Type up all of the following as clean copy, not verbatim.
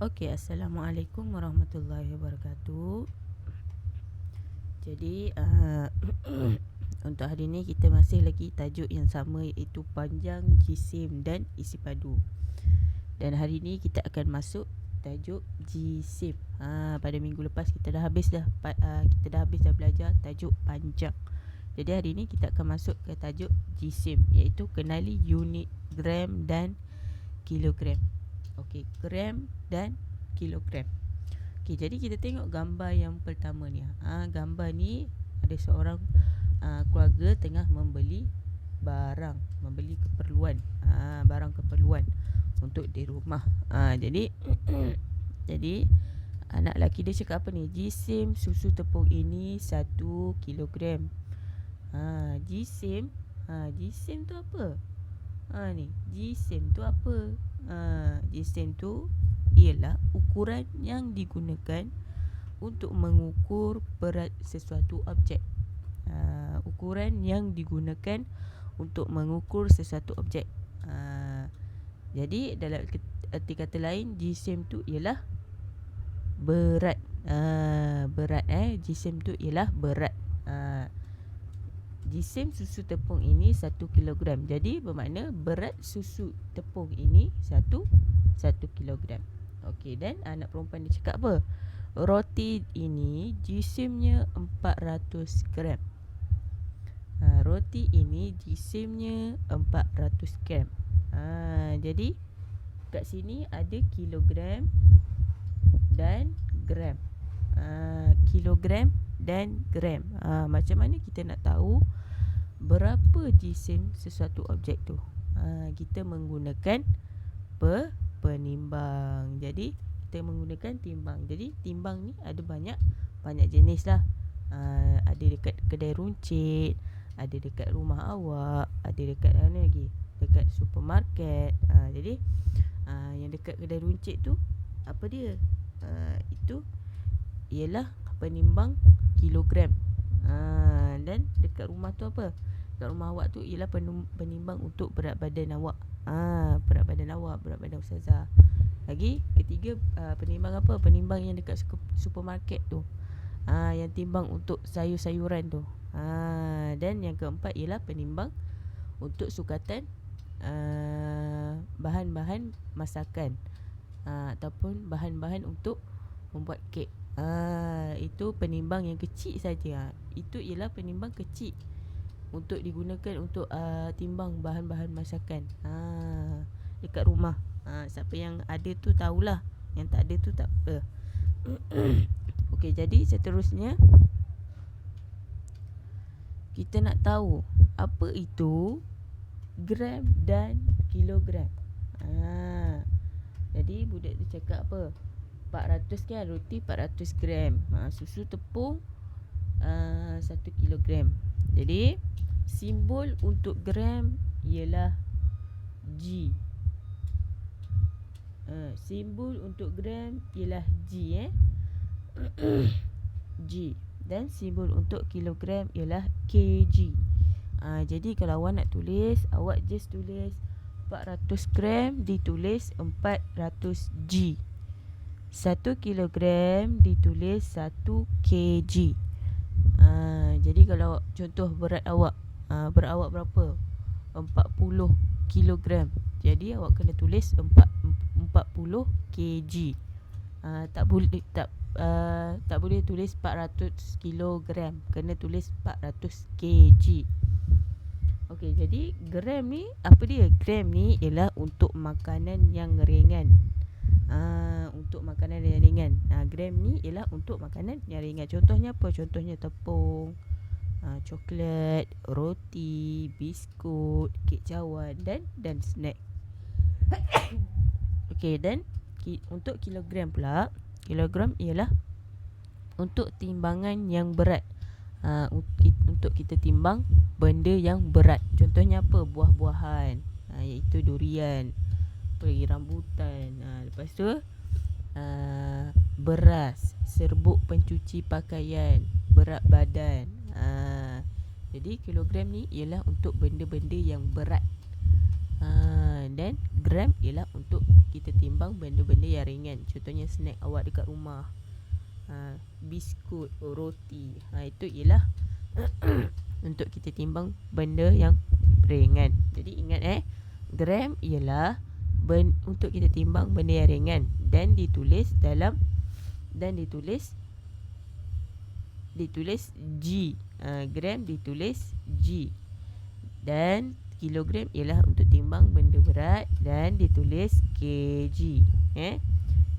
Okey, Assalamualaikum warahmatullahi wabarakatuh. Jadi untuk hari ni kita masih lagi tajuk yang sama, iaitu panjang, jisim dan isi padu. Dan hari ni kita akan masuk tajuk jisim. Pada minggu lepas kita dah habis dah belajar tajuk panjang. Jadi hari ni kita akan masuk ke tajuk jisim, iaitu kenali unit gram dan kilogram. Okey, gram dan kilogram. Okey, jadi kita tengok gambar yang pertama ni. Gambar ni ada seorang keluarga tengah membeli barang, membeli keperluan, barang keperluan untuk di rumah. Jadi jadi anak lelaki dia cakap apa ni? Jisim susu tepung ini 1 kilogram. Jisim jisim tu apa? Ni jisim tu apa? Jisim tu ialah ukuran yang digunakan untuk mengukur berat sesuatu objek. Ukuran yang digunakan untuk mengukur sesuatu objek. Jadi dalam arti kata lain, jisim tu ialah berat. Berat jisim tu ialah berat. Jisim susu tepung ini 1 kilogram. Jadi bermakna berat susu tepung ini 1 kilogram. Okey, dan anak perempuan dia cakap apa? Roti ini jisimnya 400 gram. Roti ini jisimnya 400 gram. Jadi kat sini ada kilogram dan gram. Kilogram dan gram. Macam mana kita nak tahu berapa jisim sesuatu objek tu? Kita menggunakan penimbang. Jadi kita menggunakan timbang. Jadi timbang ni ada banyak jenis lah. Ada dekat kedai runcit, ada dekat rumah awak, ada dekat mana lagi? Dekat supermarket. Jadi yang dekat kedai runcit tu apa dia? Itu ialah penimbang kilogram. Dan dekat rumah tu apa? Dekat rumah awak tu ialah penimbang untuk berat badan awak. Berat badan awak, berat badan ustazah. Lagi ketiga, penimbang apa? Penimbang yang dekat supermarket tu. Yang timbang untuk sayur-sayuran tu. Dan yang keempat ialah penimbang untuk sukatan bahan-bahan masakan, ataupun bahan-bahan untuk membuat kek. Itu penimbang yang kecil saja. Itu ialah penimbang kecil untuk digunakan untuk timbang bahan-bahan masakan dekat rumah. Siapa yang ada tu tahulah, yang tak ada tu tak apa. Okey, jadi seterusnya kita nak tahu apa itu gram dan kilogram. Jadi budak tu cakap apa? 400 kan, roti 400 gram. Susu tepung 1 kilogram. Jadi simbol untuk gram ialah G. Simbol untuk gram ialah G. G. Dan simbol untuk kilogram ialah kg. Jadi kalau awak nak tulis, awak just tulis 400 gram ditulis 400 G. 1 kilogram ditulis 1 kg. Jadi kalau contoh berat awak berapa? 40 kilogram. Jadi awak kena tulis 40 kg. Tak boleh tulis 400 kilogram. Kena tulis 400 kg. Okey, jadi gram ni apa dia? Gram ni ialah untuk makanan yang ringan. Untuk makanan yang ringan. Gram ni ialah untuk makanan yang ringan. Contohnya apa? Contohnya tepung, coklat, roti, biskut, kek cawan dan snack. Okey, dan untuk kilogram pula, kilogram ialah untuk timbangan yang berat. Untuk kita timbang benda yang berat. Contohnya apa? Buah-buahan, iaitu durian, rambutan. Lepas tu beras, serbuk pencuci pakaian, berat badan. Jadi kilogram ni ialah untuk benda-benda yang berat. Dan gram ialah untuk kita timbang benda-benda yang ringan. Contohnya snack awak dekat rumah, biskut, roti. Itu ialah untuk kita timbang benda yang ringan. Jadi ingat gram ialah untuk kita timbang benda yang ringan dan ditulis G. Gram ditulis G. Dan kilogram ialah untuk timbang benda berat dan ditulis kg.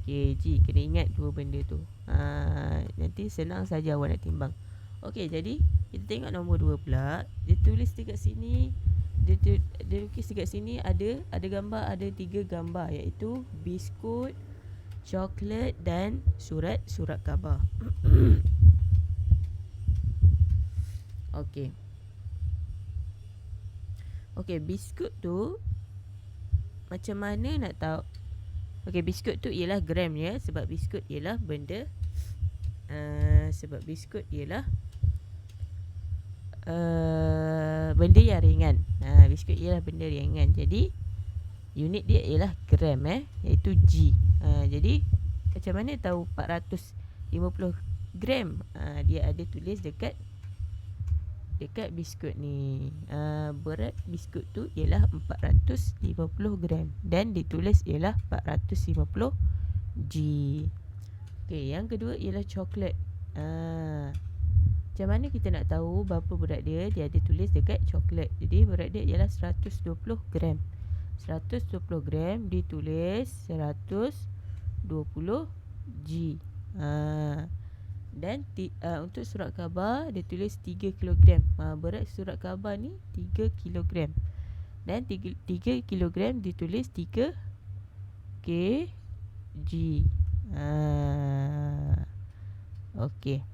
Kg. Kena ingat dua benda tu. Nanti senang saja awak nak timbang. Okey, jadi kita tengok nombor 2 pula. Dia tulis dekat sini, dia lukis dekat sini ada gambar, ada 3 gambar, iaitu biskut, coklat dan surat khabar. Okey. Okey, biskut tu macam mana nak tahu? Okey, biskut tu ialah gram ya, sebab biskut ialah benda benda yang ringan. Biskut ialah benda ringan. Jadi unit dia ialah gram iaitu G. Jadi macam mana tahu 450 gram? Dia ada tulis dekat biskut ni. Berat biskut tu ialah 450 gram dan ditulis ialah 450 G. Okey, yang kedua ialah coklat. Macam mana kita nak tahu berapa berat dia? Dia ada tulis dekat coklat. Jadi berat dia ialah 120 gram. 120 gram ditulis 120 G. Dan untuk surat khabar dia tulis 3 kg. Berat surat khabar ni 3 kg. Dan 3 kg ditulis 3 kg. Okey.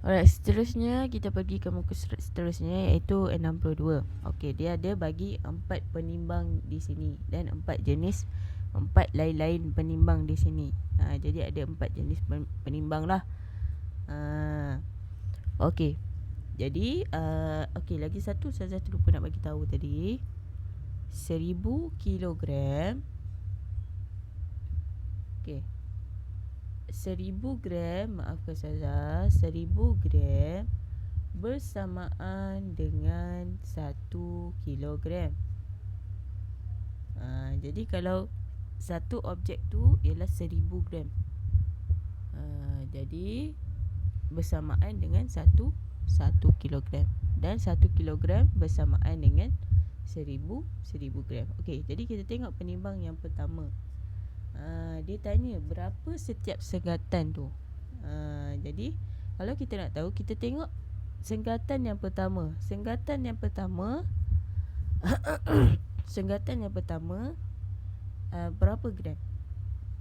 Alright, seterusnya kita pergi ke muka surat seterusnya, iaitu 62. Okey, dia ada bagi 4 penimbang di sini dan 4 jenis, 4 lain-lain penimbang di sini. Jadi ada 4 jenis penimbang lah. Okey. Jadi okey, lagi satu saya terlupa nak bagi tahu tadi. 1000 kilogram. Okey. 1000 gram, maafkan saya, 1000 gram bersamaan dengan 1 kilogram. Jadi kalau satu objek tu ialah 1000 gram, jadi bersamaan dengan 1 kilogram. Dan 1 kilogram bersamaan dengan 1000 gram. Okey, jadi kita tengok penimbang yang pertama. Dia tanya berapa setiap senggatan tu. Jadi kalau kita nak tahu, kita tengok senggatan yang pertama. Senggatan yang pertama berapa gram?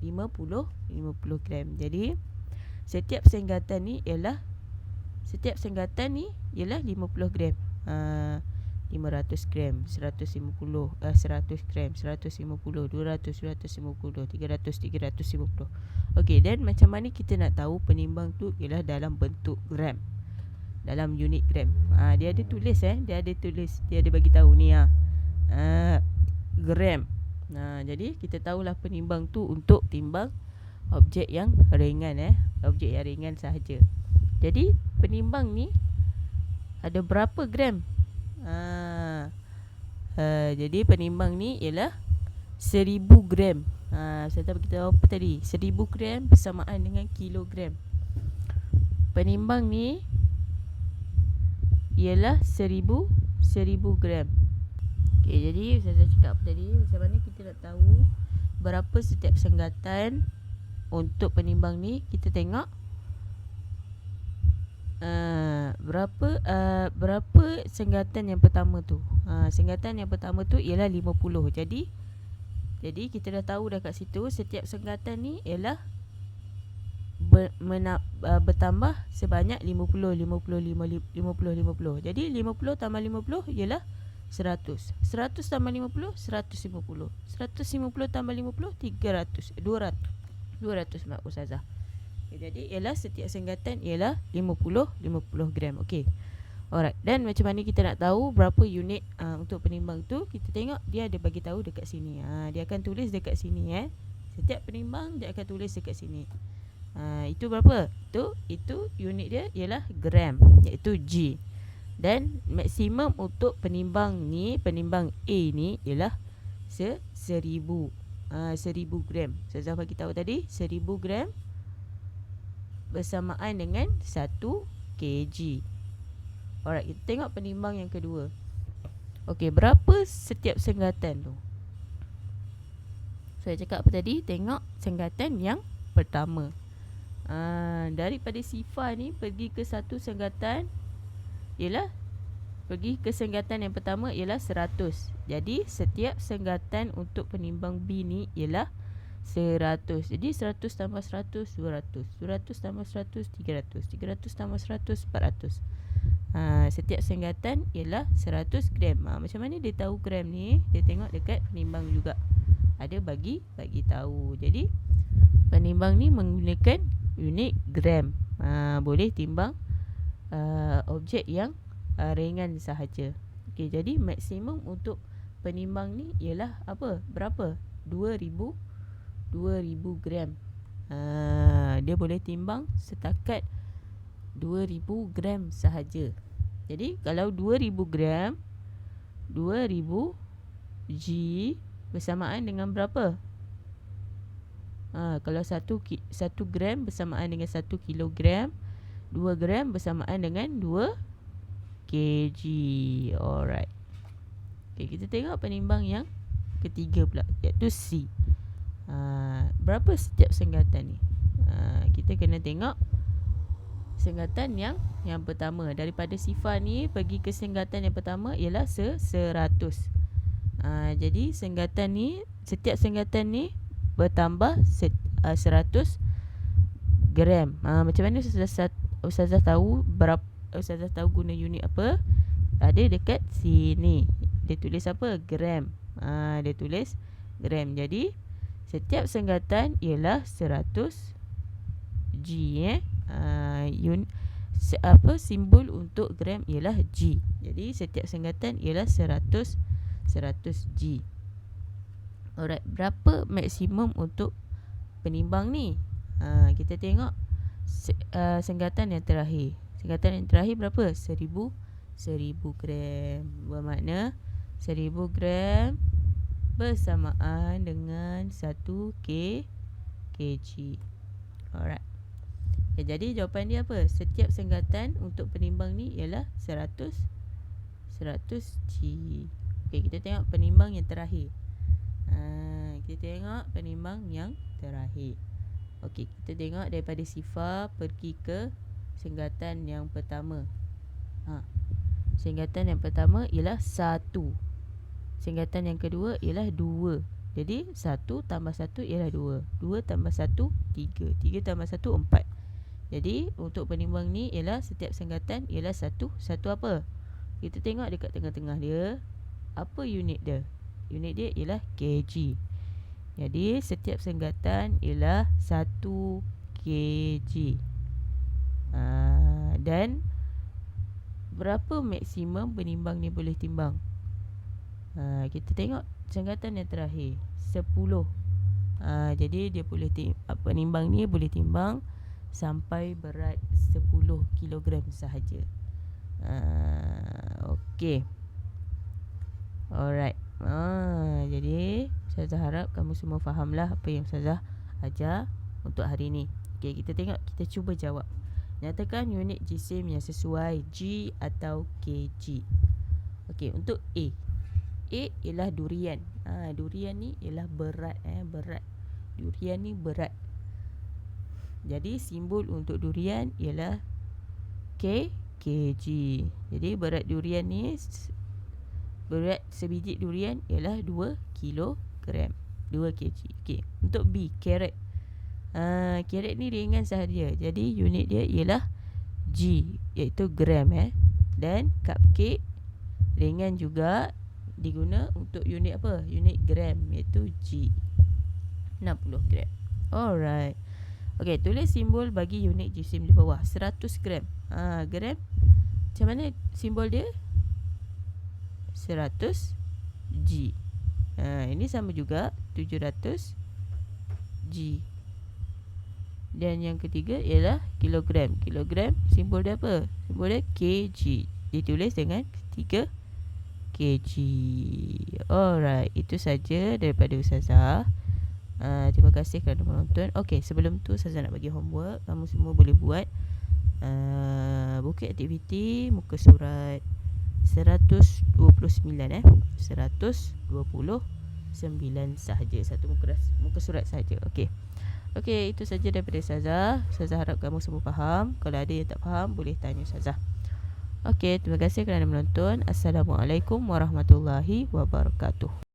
50 gram. Jadi setiap senggatan ni ialah 50 gram. 500 gram, 150, 100 gram, 150, 200, 250, 300, 350. Okey, dan macam mana kita nak tahu penimbang tu ialah dalam bentuk gram, dalam unit gram? Dia ada tulis dia ada bagi tahu ni gram. Jadi kita tahulah penimbang tu untuk timbang objek yang ringan, objek yang ringan sahaja. Jadi penimbang ni ada berapa gram? Jadi penimbang ni ialah 1000 gram. Saya tak beritahu apa tadi. 1000 gram bersamaan dengan kilogram. Penimbang ni ialah 1000 gram. Okey, jadi saya cakap apa tadi, macam mana kita nak tahu berapa setiap senggatan untuk penimbang ni? Kita tengok berapa senggatan yang pertama tu. Senggatan yang pertama tu ialah 50. Jadi kita dah tahu dah kat situ, setiap senggatan ni ialah bertambah sebanyak 50. Jadi 50 tambah 50 ialah 100. 100 tambah 50 150. 150 tambah 50 300. 200 mak Ustazah. Jadi ialah setiap senggatan ialah 50 gram. Okey. Alright, dan macam mana kita nak tahu berapa unit untuk penimbang tu? Kita tengok dia ada bagi tahu dekat sini. Dia akan tulis dekat sini Setiap penimbang dia akan tulis dekat sini. Itu berapa? Itu unit dia ialah gram, iaitu G. Dan maksimum untuk penimbang ni, penimbang A ni ialah 1000 gram. Saya bagi tahu tadi 1000 gram bersamaan dengan 1 kg. Alright, kita tengok penimbang yang kedua. Okey, berapa setiap senggatan tu? Saya cakap apa tadi? Tengok senggatan yang pertama. Daripada sifar ni pergi ke satu senggatan ialah, pergi ke senggatan yang pertama ialah 100. Jadi setiap senggatan untuk penimbang B ni ialah 100. Jadi 100 tambah 100 200, 200 tambah 100 300, 300 tambah 100 400. Setiap senggatan ialah 100 gram. Macam mana dia tahu gram ni? Dia tengok dekat penimbang juga, ada bagi tahu. Jadi penimbang ni menggunakan unit gram. Boleh timbang objek yang ringan sahaja. Okey, jadi maksimum untuk penimbang ni ialah apa? Berapa? 2000 gram. Dia boleh timbang setakat 2000 gram sahaja. Jadi kalau 2000 gram, 2000 G bersamaan dengan berapa? Kalau 1 gram bersamaan dengan 1 kilogram, 2 gram bersamaan dengan 2 kg. Alright. Okay, kita tengok penimbang yang ketiga pula, iaitu C. Berapa setiap senggatan ni? Kita kena tengok senggatan yang pertama. Daripada sifar ni pergi ke senggatan yang pertama ialah 100. Jadi senggatan ni, setiap senggatan ni bertambah 100 gram. Macam mana Ustazah tahu berapa? Ustazah tahu guna unit apa? Ada dekat sini. Dia tulis apa? Gram. Dia tulis gram. Jadi setiap senggatan ialah 100 G. Simbol untuk gram ialah G. Jadi setiap senggatan ialah 100 G. Alright, berapa maksimum untuk penimbang ni? Kita tengok senggatan yang terakhir. Senggatan yang terakhir berapa? 1000 gram. Bermakna 1000 gram bersamaan dengan 1 kg. Alright. Jadi jawapan dia apa? Setiap senggatan untuk penimbang ni ialah 100 G. Okey, kita tengok penimbang yang terakhir. Kita tengok penimbang yang terakhir. Okey, kita tengok daripada sifar pergi ke senggatan yang pertama. Senggatan yang pertama ialah 1. Senggatan yang kedua ialah 2. Jadi 1 tambah 1 ialah 2. 2 tambah 1 3. 3 tambah 1 4. Jadi untuk penimbang ni ialah setiap senggatan ialah 1 apa? Kita tengok dekat tengah-tengah dia, apa unit dia? Unit dia ialah kg. Jadi setiap senggatan ialah 1 kg. Dan berapa maksimum penimbang ni boleh timbang? Kita tengok senggatan yang terakhir 10. Jadi dia boleh penimbang ni boleh timbang sampai berat 10 kilogram sahaja. Okey. Alright. Jadi saya harap kamu semua fahamlah apa yang Ustazah ajar untuk hari ni. Okey, kita tengok, kita cuba jawab. Nyatakan unit jisim yang sesuai G atau kg. Okey, untuk A. A ialah durian. Durian ni ialah berat. Berat. Durian ni berat. Jadi simbol untuk durian ialah kg. Jadi berat durian ni, berat sebiji durian ialah 2 kilogram. 2 kg. Okey, untuk B, carrot. Carrot ni ringan sahaja. Jadi unit dia ialah G, iaitu gram. Dan cupcake ringan juga, diguna untuk unit apa? Unit gram, iaitu G, 60 gram. Alright. Okey, tulis simbol bagi unit jisim di bawah. 100 gram. Gram Macam mana simbol dia? 100 G. Ini sama juga 700 G. Dan yang ketiga ialah kilogram. Kilogram simbol dia apa? Simbol dia kg. Ditulis dengan 3 kg. Alright, itu saja daripada Ustazah. Terima kasih kerana menonton. Okey, sebelum tu Ustazah nak bagi homework. Kamu semua boleh buat buku aktiviti muka surat 129 129 sahaja. Satu muka surat sahaja. Okey. Okey, itu saja daripada Ustazah. Ustazah harap kamu semua faham. Kalau ada yang tak faham, boleh tanya Ustazah. Okey, terima kasih kerana menonton. Assalamualaikum warahmatullahi wabarakatuh.